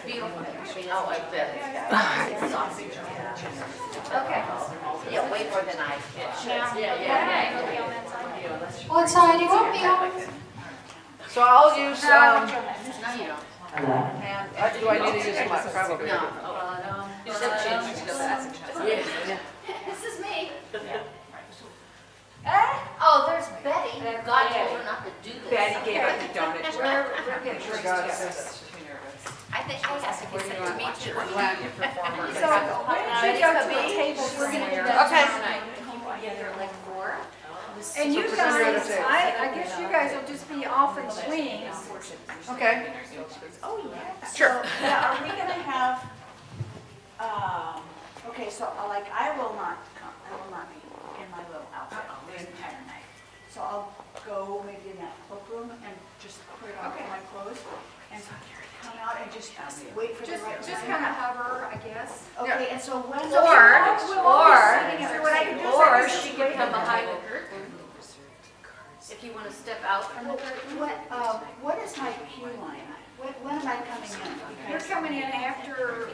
beautiful. Oh, I bet it's sausage. Okay. Yeah, way more than I should. Yeah. What side do you want me on? So I'll use, No, you don't. and, do I need to use my, probably? No. You said change to that. Yeah. This is me. Oh, there's Betty. God told her not to do this. Betty gave us the donut. We're getting drinks God, together. she's too nervous. I think she has to give it to me too. Glad you performed. So, we go to the table We're gonna do that tonight. Together like 4. And you So present guys, it. I guess you guys will just be off in swings. Okay. Oh, yeah. Sure. Now, are we gonna have, okay, so like, I will not be in my little outfit the entire night. So I'll go maybe in that cloakroom and just put on my clothes and come out and just wait for the right Just time. kind of hover, I guess. Okay, and so when. We'll all be sitting at What I our can do table. is I Or can she just can wait come a minute. behind the curtain. If you want to step out from the curtain. What is my cue line? When am I coming in? You're coming in after,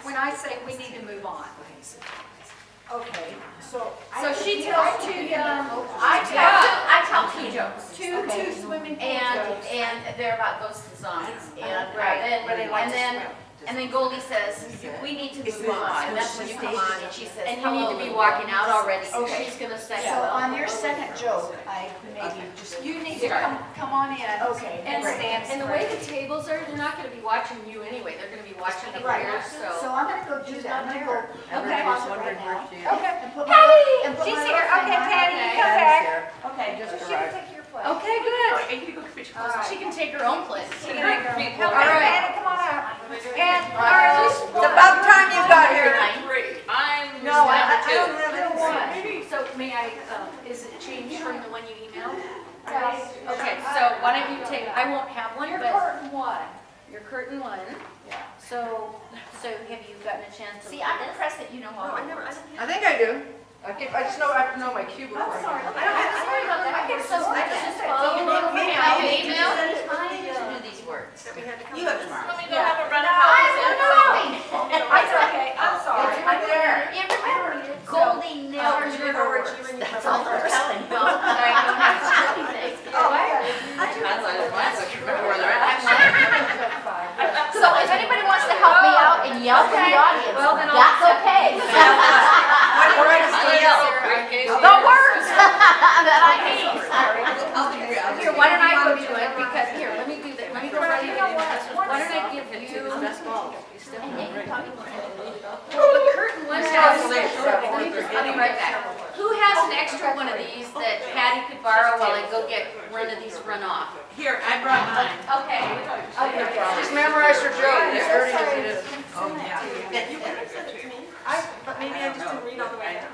when I say we need to move on. Okay, so. So she tells two young, I tell 2 jokes. two swimming pool jokes. And they're about ghosts and zombies. And Where they like to and then Goldie says, we need to move on. And that's when you come on and she says, And you need to be walking out already, so Okay. she's gonna say So hello. on your second joke, I maybe just. You need to come on in Okay. and stand. And the way the tables are, they're not gonna be watching you anyway, they're gonna be watching the Right. players, So so. I'm gonna go do that. I'm gonna go. Everybody's pause it wondering right where now. she is. Okay. And put Patty! and put She's my here. little Okay, thing on. Patty, Okay. come Patty's back. here. Okay. Just She can arrived. take your place. Okay, good. All right. She can take her own place. She can take her own. People. All All right, right. Patty, come on up. And, all right, let's. It's about time you got here. I'm. No, I don't have any. So may I, is it changed from the one you emailed? Yes. Okay, so why don't you take, I won't have one, Your but curtain one. your curtain one. So have you gotten a chance to? See, look I'm at it? impressed that you know all the words. I think I do. I just know I have to know my cue before. I'm sorry. I'm sorry about that. I get so I mad. just follow You along with I my hate email. to do these words. You have tomorrow. Let me go have a run of coffee. It's okay, I'm sorry. I'm there. And remember, Goldie never knew her words. That's all we're telling you. I don't have to tell anything. So if anybody wants to help me out and yell for the audience, Well, then I'll that's okay. The words that I hate. Here, why don't I go do it, because, here, let me do that, let me go right in. Why don't I give it to you? Well, the curtain one has, I'll be right back. Who has an extra one of these that Patty could borrow while I go get one of these run off? Here, I brought mine. Okay. Just memorize your joke. As dirty as it is. Oh, yeah. You can send it to me. But maybe I just didn't read all the way down.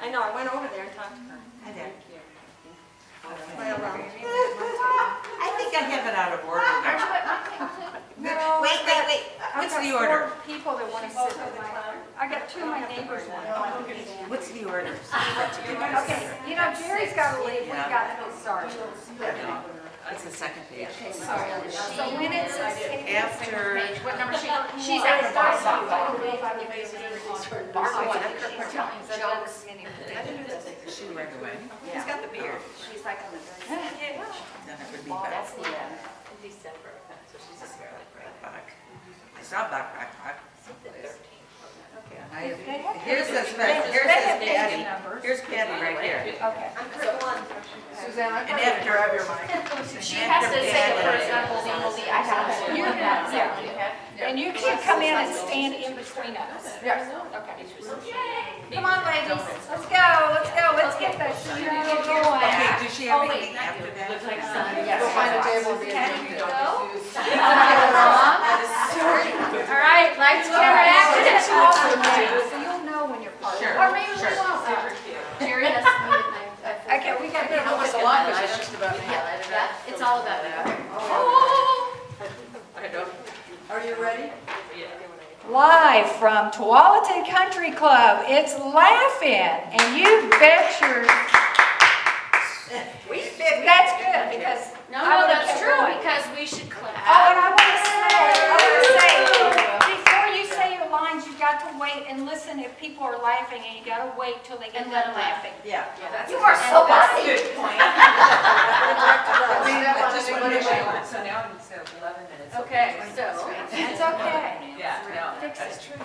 I know, I went over there and talked to her. I did. I think I have it out of order. No, Wait. What's the order? People that want to sit with my, I got two of my neighbors want to get in. What's the order? Okay, you know, Jerry's got to leave, we got to start. It's the second page. So when it says. After, What number she's at the bottom. Jokes. she right away. He's got the beard. She's like on the very. Then it would be back. That's the end. Back. I saw back. Here's this, here's Patty. Here's Patty right here. Okay. Suzanne, I And probably after- grab your mic. She has to say the first one, Goldie, I have to. You're not, yeah. And you can't come in and stand in between us. Yes. Okay. Come on, ladies, let's go, let's get this show going. Okay, does she have anything after that? Go find a table and be in the All right, lights, camera, action. So you'll know when you're part of it. Or maybe we won't. Jerry has to meet at 9:30. Okay, we got to That was a lot, because it's just about me. Yeah, it's all about that. Are you ready? Live from Tualatin Country Club, it's Laugh-In, and you bet your, that's good, because. No, I would've that's kept true, going. because we should clap. Oh, and I want to people are laughing and you gotta wait till they get And let done 'em laugh. laughing. Yeah. You are so funny. So now instead of 11 minutes. Okay, so. That's okay. Yeah, no, Fix that's it. true.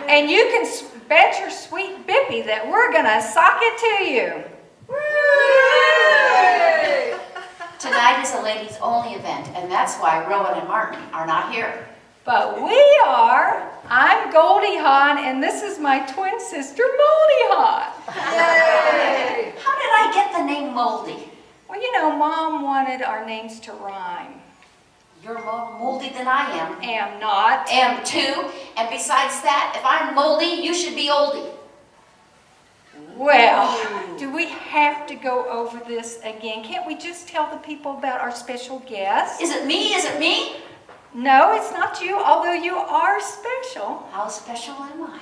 And you can bet your sweet Bippy that we're gonna sock it to you. Tonight is a ladies only event, and that's why Rowan and Martin are not here. But we are. I'm Goldie Hawn, and this is my twin sister, Moldy Hawn. How did I get the name Moldy? Well, you know, Mom wanted our names to rhyme. You're more moldy than I am. Am not. Am too. And besides that, if I'm moldy, you should be oldie. Well, do we have to go over this again? Can't we just tell the people about our special guest? Is it me? Is it me? No, it's not you, although you are special. How special am I?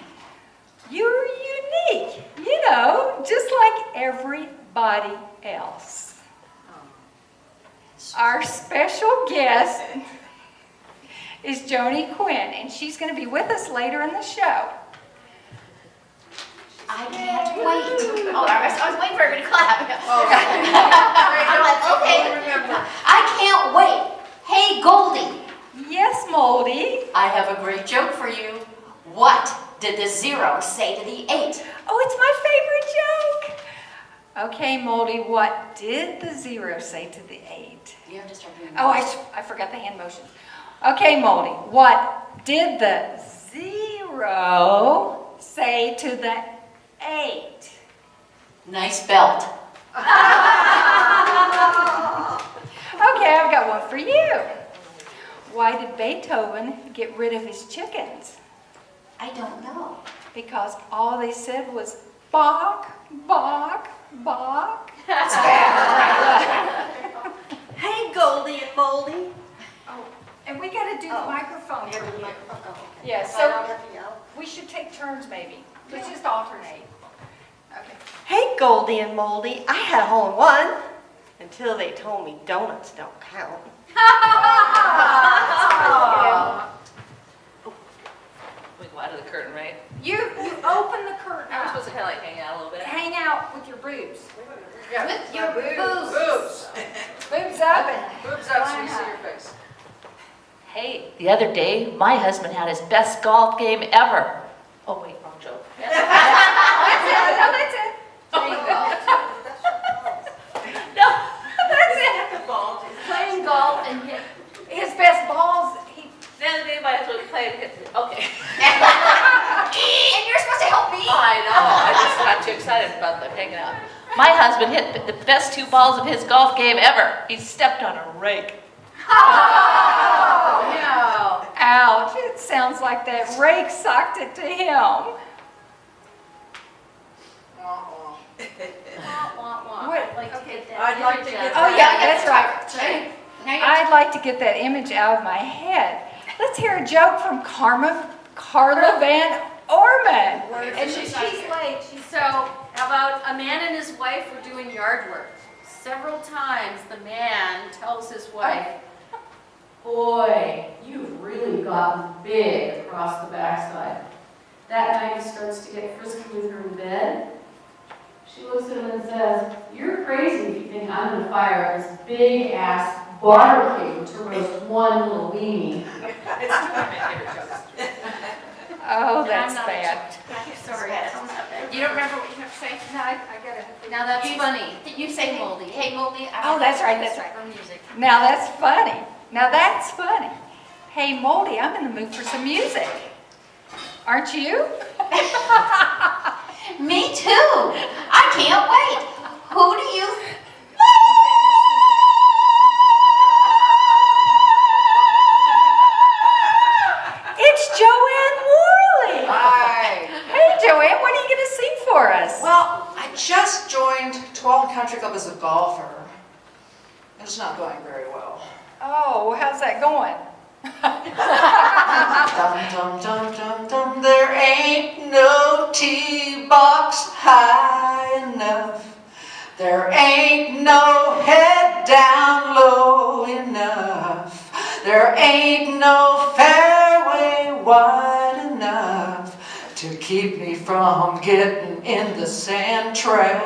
You're unique, you know, just like everybody else. Our special guest is Joni Quinn, and she's going to be with us later in the show. I can't wait. Oh, I was waiting for everybody to clap. I'm like, okay. I can't wait. Hey, Goldie, Yes, Moldy. I have a great joke for you. What did the 0 say to the 8? Oh, it's my favorite joke. Okay, Moldy, what did the 0 say to the 8? You have to start doing Oh, I forgot the hand motions. Okay, Moldy, what did the 0 say to the 8? Nice belt. Okay, I've got one for you. Why did Beethoven get rid of his chickens? I don't know. Because all they said was Bach, Bach, Bach. Hey, Goldie and Moldy. Oh, and we got to do the microphone. Yeah, Yeah, so we should take turns maybe. Let's just alternate. Okay. Hey, Goldie and Moldy. I had a hole in one until they told me donuts don't count. We go out of the curtain, right? You open the curtain I was up. supposed to kind of like hang out a little bit. Hang out with your boobs. With your boobs. Boobs. Boobs up and Boobs up so we see your face. Hey, the other day, my husband had his best golf game ever. Oh, wait, wrong joke. that's it. No, that's it. There you go. No, that's it. Playing golf and hit. His best balls. Then they might have to play and hit. Okay. And you're supposed to help me? I know. I just got too excited about them hanging out. My husband hit the best 2 balls of his golf game ever. He stepped on a rake. Oh, no. Ouch! It sounds like that rake socked it to him. I'd like to get that. I'd like to image get out. Oh yeah, that's right. Now you I'd like to get that image out of my head. Let's hear a joke from Carla Van Orman. And she's late. So, how about a man and his wife were doing yard work. Several times the man tells his wife, "Boy, you've really gotten big across the backside." That night he starts to get frisky with her in bed. She looks at him and says, "You're crazy if you think I'm gonna fire this big ass barbecue to roast one little weenie." It's one of my favorite jokes. Oh, And that's I'm not a bad. Sorry, you don't remember what you have to say? No, I gotta. Now that's funny. You say Moldy. Hey Moldy. Oh, that's right, that's right. For music. Now that's funny. Now that's funny. Hey, Moldy, I'm in the mood for some music. Aren't you? Me too. I can't wait. Who do you... It's Joanne Worley. Hi. Hey, Joanne, what are you going to sing for us? Well, I just joined Tualatin Country Club as a golfer. It's not going very well. Oh, how's that going? Dum dum dum dum dum. There ain't no tee box high enough. There ain't no head down low enough. There ain't no fairway wide enough keep me from getting in the sand trap.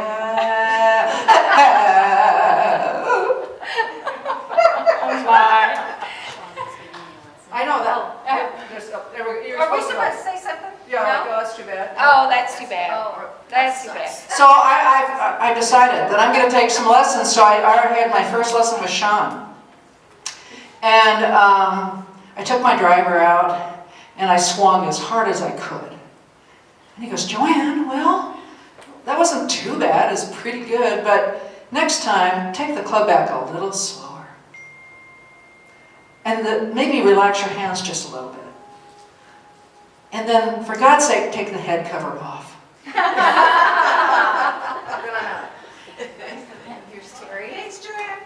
Oh, my. I know that. You're Are we supposed supposed to. to say something? Yeah, like, oh, that's too bad. Oh, that's too bad. That's too bad. So I decided that I'm going to take some lessons. So I already had my first lesson with Sean. And I took my driver out and I swung as hard as I could. And he goes, Joanne, well, that wasn't too bad. It's pretty good. But next time, take the club back a little slower. And maybe relax your hands just a little bit. And then, for God's sake, take the head cover off. Here's Terry. Thanks, Joanne.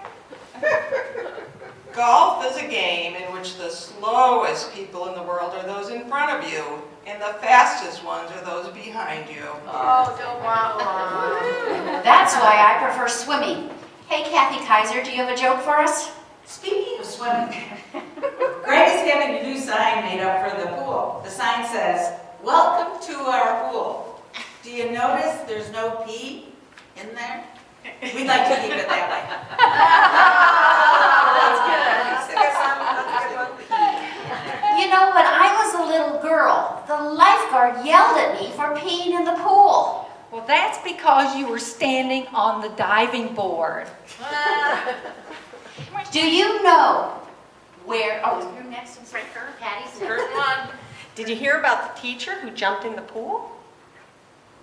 Golf is a game in which the slowest people in the world are those in front of you, and the fastest ones are those behind you. Oh, don't want. That's why I prefer swimming. Hey, Kathy Kaiser, do you have a joke for us? Speaking of swimming, Greg is having a new sign made up for the pool. The sign says, "Welcome to our pool." Do you notice there's no P in there? We'd like to keep it that way. You know, when I was a little girl, the lifeguard yelled at me for peeing in the pool. Well, that's because you were standing on the diving board. Do you know where, oh, you're next in Frank Kerr, Patty's next. First one. Did you hear about the teacher who jumped in the pool?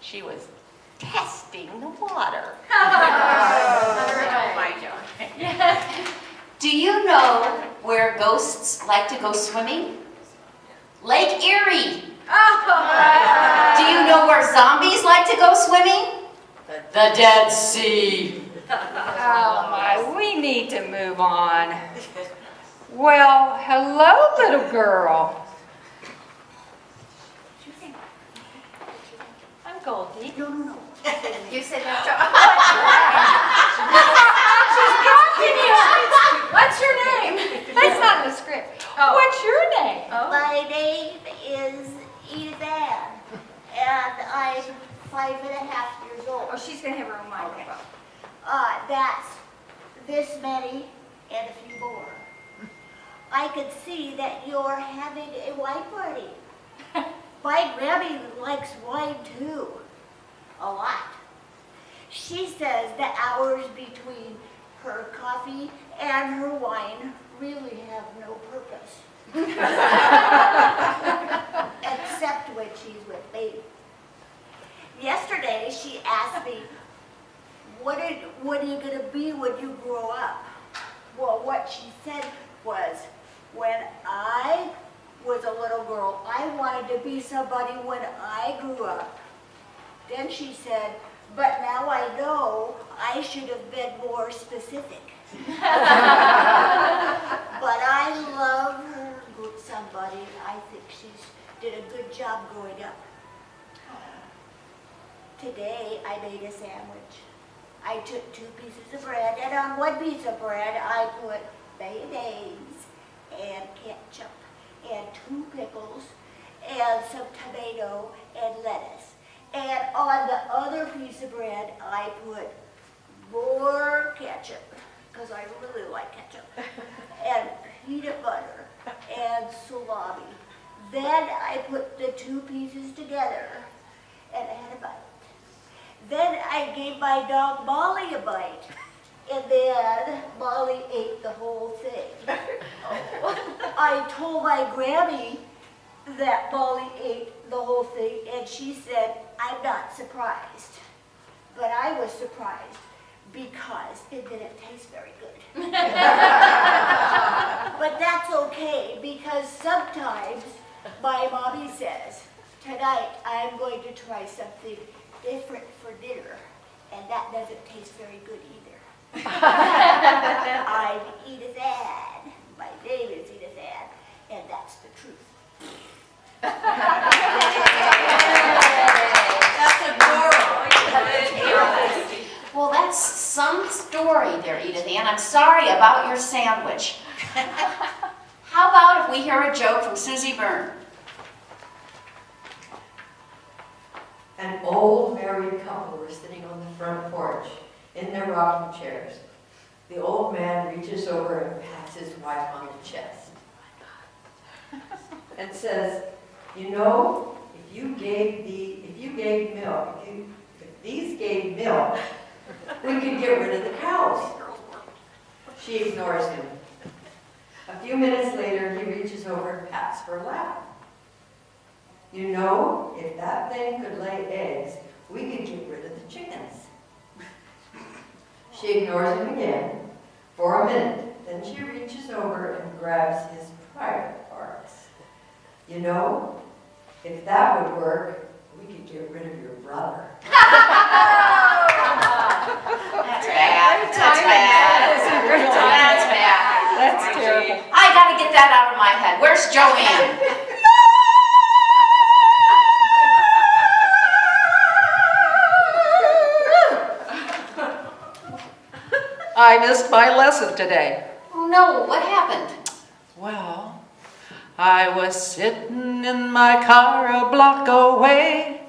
She was testing the water. Do you know where ghosts like to go swimming? Lake Erie. Do you know where zombies like to go swimming? The Dead Sea. Oh, my, we need to move on. Well, hello, little girl. I'm Goldie. No. You said that. What's your name? That's not in the script. Oh. What's your name? My name is Edith Ann, and I'm 5.5 years old. Oh, she's going to have her own microphone. That's this many and a few more. I can see that you're having a wine party. My Grammy likes wine too, a lot. She says the hours between her coffee and her wine really have no purpose. Except when she's with me. Yesterday she asked me, what are you going to be when you grow up? Well, what she said was, when I was a little girl, I wanted to be somebody when I grew up. Then she said, but now I know I should have been more specific. But I love her somebody. I think she's did a good job growing up. Today I made a sandwich. I took 2 pieces of bread, and on 1 piece of bread I put mayonnaise and ketchup and 2 pickles and some tomato and lettuce. And on the other piece of bread I put more ketchup, because I really like ketchup, and peanut butter and salami. Then I put the 2 pieces together and had a bite. Then I gave my dog Molly a bite, and then Molly ate the whole thing. I told my Grammy that Molly ate the whole thing, and she said, I'm not surprised. But I was surprised because it didn't taste very good. But that's okay, because sometimes my mommy says, tonight I'm going to try something different for dinner, and that doesn't taste very good either. I'm Edith Ann. My name is Edith Ann, and that's the truth. That's adorable. Well, that's some story there, Edith Ann. I'm sorry about your sandwich. How about if we hear a joke from Susie Byrne? An old married couple were sitting on the front porch in their rocking chairs. The old man reaches over and pats his wife on the chest and says, "You know, if these gave milk, we could get rid of the cows." She ignores him. A few minutes later, he reaches over and pats her lap. "You know, if that thing could lay eggs, we could get rid of the chickens." She ignores him again for a minute. Then she reaches over and grabs his private parts. "You know, if that would work, we could get rid of your brother." That's bad. That's bad. That's bad. That's terrible. I gotta get that out of my head. Where's Joanne? I missed my lesson today. Oh no, what happened? Well, I was sitting in my car a block away,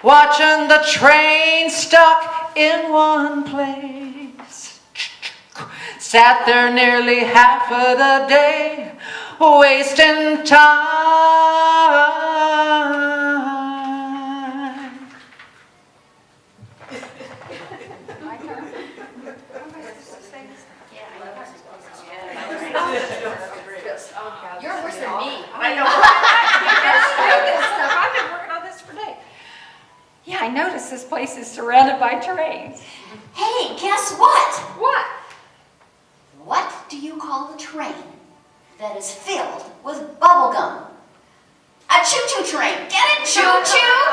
watching the train stuck in one place. Sat there nearly half of the day, wasting time. You're worse than me. I know. I've been working on this for days. Yeah, I noticed this place is surrounded by trains. Hey, guess what? What? What do you call the train that is filled with bubble gum? A choo-choo train. Get it? Choo-choo?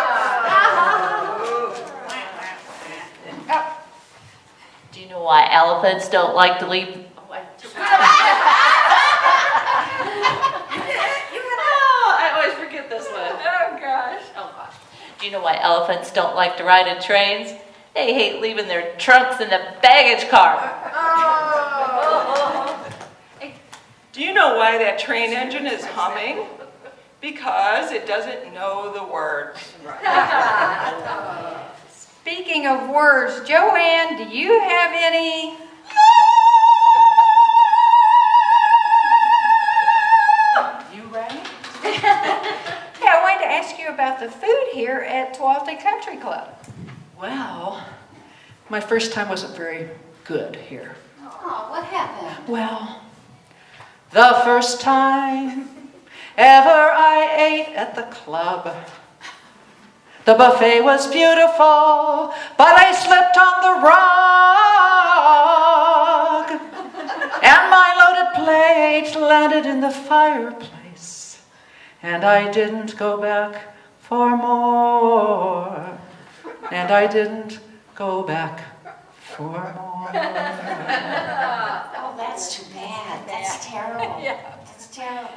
Do you know why elephants don't like to leave? I always forget this one. Oh, gosh. Oh, gosh. Do you know why elephants don't like to ride in trains? They hate leaving their trunks in the baggage car. Do you know why that train engine is humming? Because it doesn't know the words. Speaking of words, Joanne, do you have any? You ready? Yeah, I wanted to ask you about the food here at Tuolumne Country Club. Well, my first time wasn't very good here. Oh, what happened? Well, the first time ever I ate at the club, the buffet was beautiful, but I slipped on the rug, and my loaded plate landed in the fireplace, and I didn't go back for more, and I didn't go back for more. Oh, that's too bad. That's terrible. Yeah. That's terrible.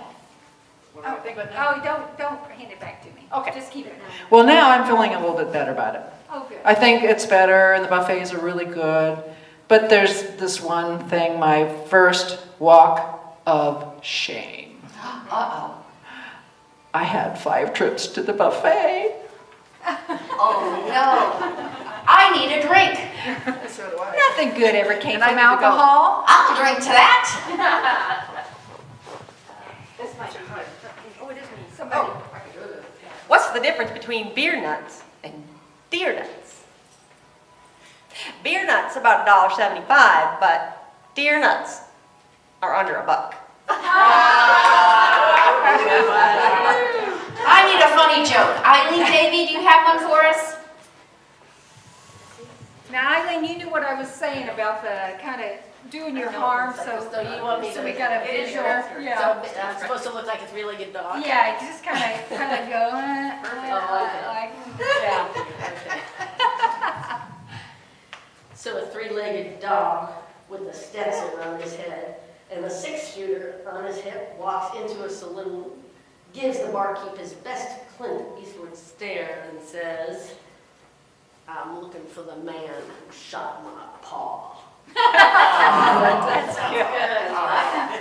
Don't hand it back to me. Okay. Just keep it. Well, now I'm feeling a little bit better about it. Oh, good. I think it's better, and the buffets are really good. But there's this one thing, my first walk of shame. Uh-oh. I had 5 trips to the buffet. Oh, no. I need a drink. So do I. Nothing good ever came And I from need to go. alcohol. I'll drink to that. This might be good. Oh, it is me. Somebody. What's the difference between beer nuts and deer nuts? Beer nuts about $1.75, but deer nuts are under $1. I need a funny joke. Eileen, Davey, do you have one for us? Now, Eileen, you knew what I was saying about the kind of doing your harm, so you want me to we got a visual. So Yeah. it's supposed to look like it's really a dog? Yeah, just kind of go. Like, Yeah. So a 3-legged dog with a Stetson on his head and a 6-shooter on his hip walks into a saloon, gives the barkeep his best Clint Eastwood stare and says, "I'm looking for the man who shot my paw." That's good.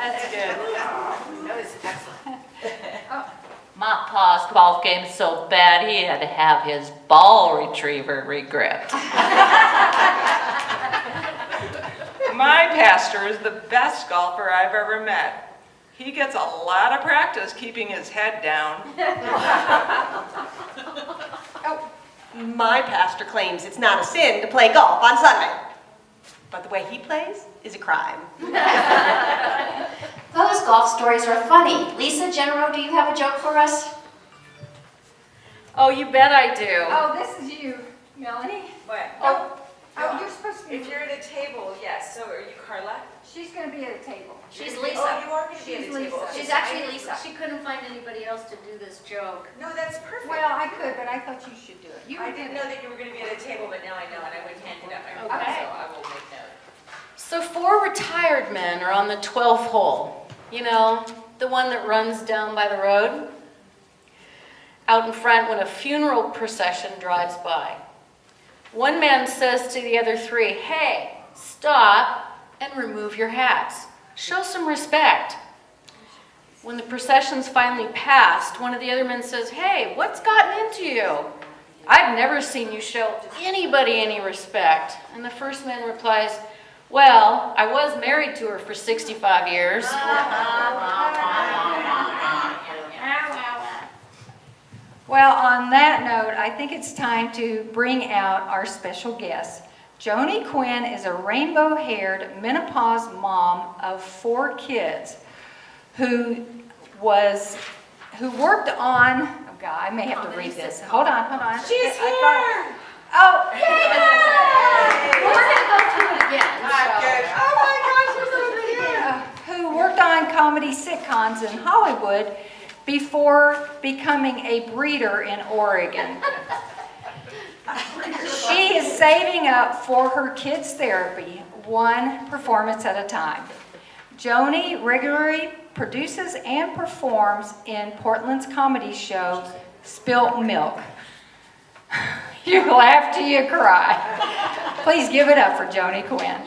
That's good. That was excellent. My pa's golf game so bad he had to have his ball retriever regripped. My pastor is the best golfer I've ever met. He gets a lot of practice keeping his head down. My pastor claims it's not a sin to play golf on Sunday. But the way he plays is a crime. Those golf stories are funny. Lisa Genero, do you have a joke for us? Oh, you bet I do. Oh, this is you, Melanie. What? Oh, you're supposed to be. If you're at a table, yes. So are you Carla? She's gonna be at a table. She's Oh, Lisa. you are going to be at a She's table. Lisa. She's actually Lisa. She couldn't find anybody else to do this joke. No, that's perfect. Well, I could, but I thought you should do it. You I were didn't gonna- know that you were going to be at a table, but now I know, and I went handed out my report, Okay. so I will make note. So 4 retired men are on the 12th hole. You know, the one that runs down by the road. Out in front when a funeral procession drives by. One man says to the other 3, "Hey, stop and remove your hats. Show some respect." When the procession's finally passed, one of the other men says, "Hey, what's gotten into you? I've never seen you show anybody any respect." And the first man replies, "Well, I was married to her for 65 years. Well, on that note, I think it's time to bring out our special guest. Joni Quinn is a rainbow-haired menopause mom of 4 kids who worked on, oh God, I may have to read this. Hold on. She's I here. thought- Oh, yay! Well, we're going to go through it again. Who worked on comedy sitcoms in Hollywood before becoming a breeder in Oregon. She is saving up for her kids' therapy, one performance at a time. Joni regularly produces and performs in Portland's comedy show, Spilt Milk. You laugh till you cry. Please give it up for Joni Quinn.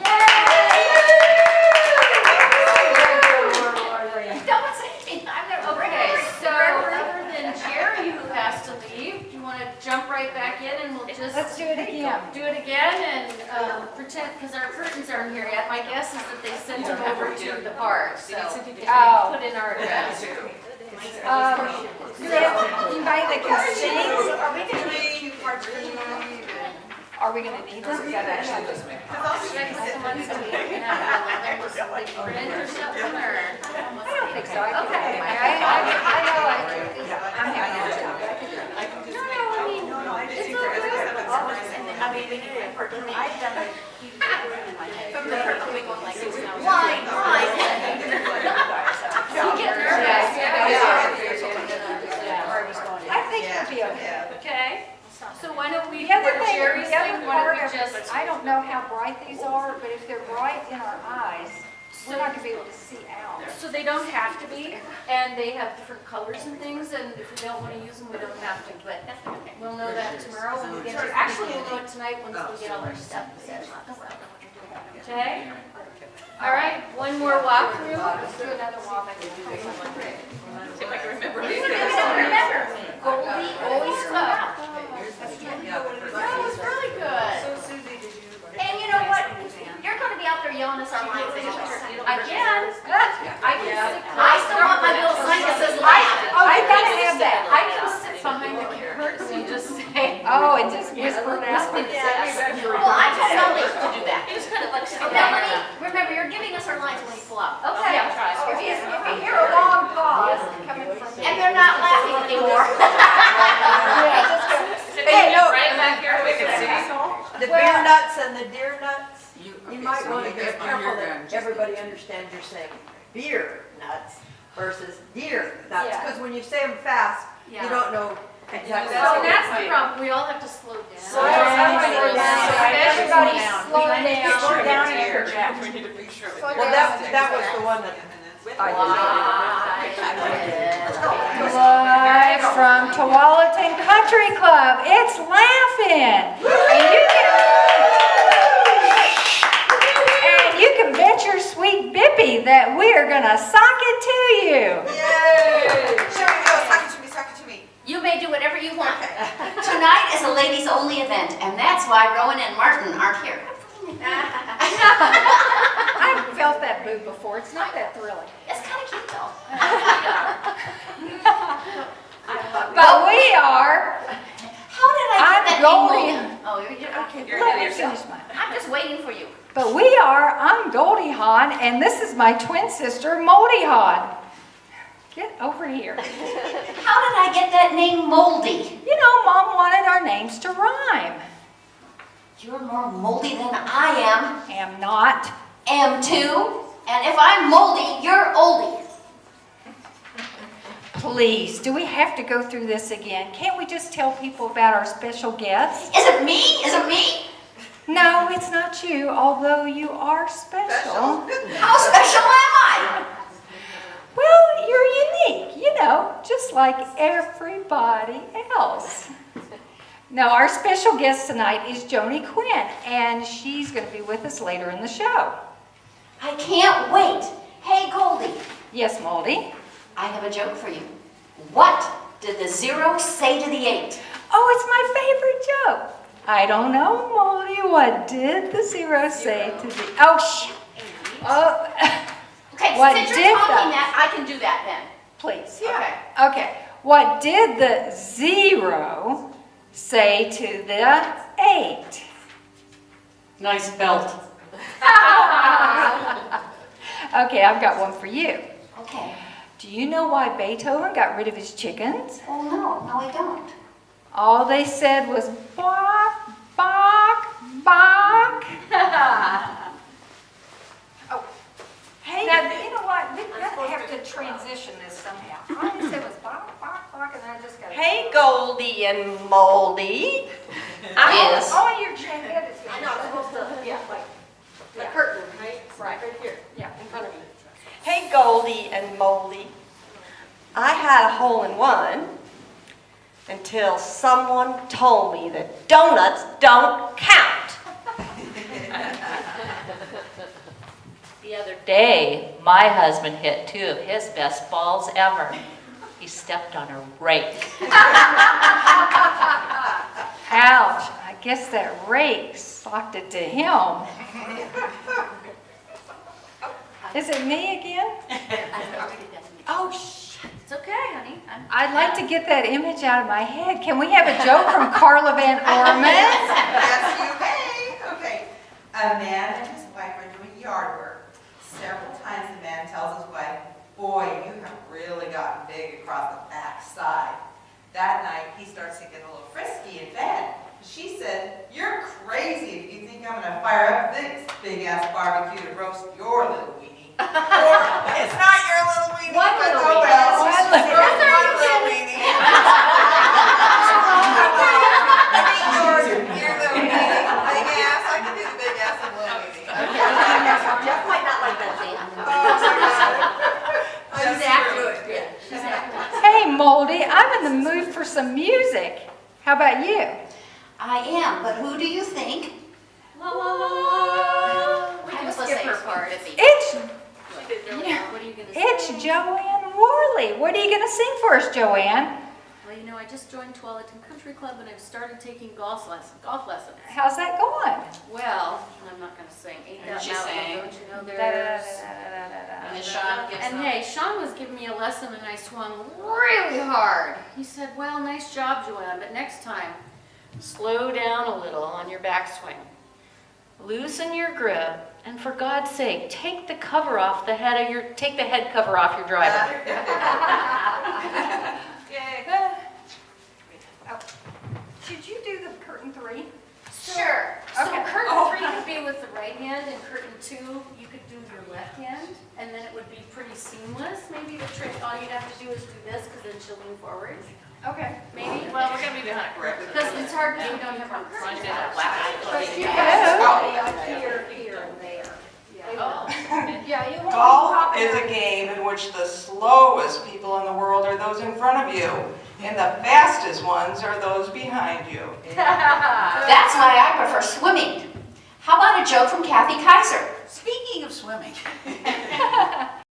Okay, so other than Jerry who has to leave, do you want to jump right back in and we'll just Let's do it again. do it again and pretend, because our curtains aren't here yet. My guess is that they sent them over to the park, so Oh. put in our address. Anybody that can sing? Are we gonna need this? Someone so we can have a little print or something, or? I don't think so. I know I'm having a hard time. I think it'll be okay. Okay, so why don't we, The other what thing, Jerry's the other saying, why part don't of we it, just, I don't know how bright these are, but if they're bright in our eyes, we're not gonna be able to see out. so they don't have to be, and they have different colors and things, and if we don't want to use them, we don't have to, but we'll know that tomorrow when we get to, actually, we'll know it tonight once we get all our stuff set up. Okay? All right, one more walkthrough. Let's do another walk. See if I can remember. Remember, Goldie always cooked. That was really good. And you know what? You're going to be out there yelling us our lines anyways. I can. I still want my little sign that says life. Oh, you gotta have that. I can sit behind the curtains and just say. Oh, and just whisper out. Well, I told Melanie to do that. It was kind of like. Melanie, remember, you're giving us our lines when you pull up. Okay. Yeah, try. If you hear a long pause coming from And they're not laughing anymore. Hey, no. Right back here. We can see. The beer nuts and the deer nuts, you might want to be careful that everybody understands you're saying beer nuts versus deer nuts. Yeah. Because when you say them fast, you Yeah. don't know exactly. So that's the problem. We all have to slow down. Slow down. Everybody slow down. Slow down and project. We need to make sure Well, that was the one that I Live from Tualatin Country Club, it's Laughing. And you can bet your sweet Bippy that we are gonna sock it to you. Yay! Show me, sock it to me, sock it to me. You may do whatever you want. Tonight is a ladies-only event, and that's why Rowan and Martin aren't here. I've felt that boo before. It's not that thrilling. It's kind of cute, though. But we are. How did I get that Goldie. name? Oh, you're okay. Let me finish mine. I'm just waiting for you. But I'm Goldie Hawn, and this is my twin sister, Moldy Hawn. Get over here. How did I get that name, Moldy? You know, Mom wanted our names to rhyme. You're more moldy than I am. Am not. Am too. And if I'm moldy, you're oldie. Please, do we have to go through this again? Can't we just tell people about our special guest? Is it me? Is it me? No, it's not you, although you are special. How special am I? Well, you're unique, just like everybody else. Now, our special guest tonight is Joni Quinn, and she's going to be with us later in the show. I can't wait. Hey, Goldie. Yes, Moldy? I have a joke for you. What did the 0 say to the 8? Oh, it's my favorite joke. I don't know, Moldy. What did the 0 say to the... Oh, Oh. Okay, What since did you're talking the- that, I can do that then. Please. Yeah. Okay. What did the 0 say to the 8? Nice belt. Okay, I've got one for you. Okay. Do you know why Beethoven got rid of his chickens? Oh, no, I don't. All they said was bark, bark, bark. Oh, hey, now, you know what? We're going to have to transition this somehow. All they said was bark, bark, bark, and I just got to... Hey, Goldie and Moldy. Yes. Oh, your head is going I know, it's supposed to, yeah, like, the curtain, right? Right here. Yeah. In front of me. Hey, Goldie and Moldy. I had a hole-in-one until someone told me that donuts don't count. The other day, my husband hit 2 of his best balls ever. He stepped on a rake. Ouch. I guess that rake socked it to him. Is it me again? Oh, shit. It's okay, honey. I'd like to get that image out of my head. Can we have a joke from Carla Van Orman? Yes, you may. Okay. A man and his wife are doing yard work. Several times the man tells his wife, "Boy, you have really gotten big across the back side." That night, he starts to get a little frisky in bed. She said, "You're crazy if you think I'm going to fire up this big-ass barbecue to roast your little weenie." Or, it's not your little weenie, One but little oh weenie. well. One It's little one little weenie. I think yours, your little weenie. Big ass, I can do the big ass and little weenie. Jeff might not like that thing. She's accurate. Hey, Moldy, I'm in the mood for some music. How about you? I am, but who do you think? La, la, la, la. We I can was skip listening her to part. Biffy. It's What are you going to say? it's Joanne Worley. What are you going to sing for us, Joanne? Well, I just joined Tualatin Country Club and I've started taking golf lessons. How's that going? Well, I'm not going to sing. Ain't that She mountain, sang. don't you know there's... And then Sean gives And them. hey, Sean was giving me a lesson and I swung really hard. He said, well, nice job, Joanne, but next time, slow down a little on your backswing. Loosen your grip, and for God's sake, take the cover off the head of take the head cover off your driver. Should you do the curtain 3? Sure. So Okay. curtain 3 would be with the right hand, and curtain 2, you could do your left hand, and then it would be pretty seamless. Maybe the trick, all you'd have to do is do this, because then she'll lean forward. Okay. Maybe. Well, we're going to be behind a correct. Because it's hard when you don't have a Front curtain. and a left. Here and there. Oh. Yeah, you Golf is a game in which the slowest people in the world are those in front of you, and the fastest ones are those behind you. That's why I prefer swimming. How about a joke from Kathy Kaiser? Speaking of swimming,